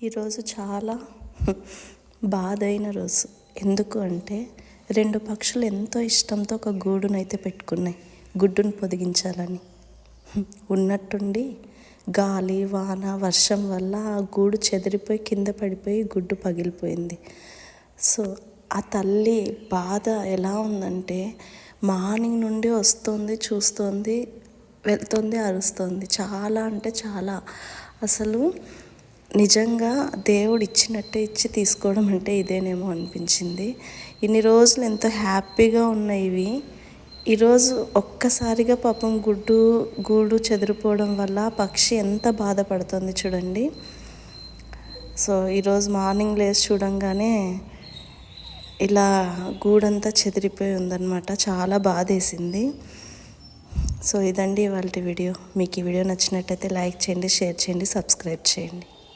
ఈరోజు చాలా బాధైన రోజు. ఎందుకు అంటే 2 పక్షులు ఎంతో ఇష్టంతో ఒక గూడునైతే పెట్టుకున్నాయి, గుడ్డును పొదిగించాలని. ఉన్నట్టుండి గాలి, వాన, వర్షం వల్ల ఆ గూడు చెదిరిపోయి కింద పడిపోయి గుడ్డు పగిలిపోయింది. సో ఆ తల్లి బాధ ఎలా ఉందంటే, మార్నింగ్ నుండి వస్తుంది, చూస్తుంది, వెళ్తుంది, అరుస్తుంది. చాలా అంటే చాలా. అసలు నిజంగా దేవుడు ఇచ్చినట్టే ఇచ్చి తీసుకోవడం అంటే ఇదేనేమో అనిపించింది. ఇన్ని రోజులు ఎంతో హ్యాపీగా ఉన్నాయి ఇవి. ఈరోజు ఒక్కసారిగా పాపం గూడు చెదిరిపోవడం వల్ల పక్షి ఎంత బాధపడుతుంది చూడండి. సో ఈరోజు మార్నింగ్ లేచి చూడంగానే ఇలా గూడంతా చెదిరిపోయి ఉందన్నమాట. చాలా బాధేసింది. సో ఇదండి ఇవాళ వీడియో. మీకు ఈ వీడియో నచ్చినట్టయితే లైక్ చేయండి, షేర్ చేయండి, సబ్స్క్రైబ్ చేయండి.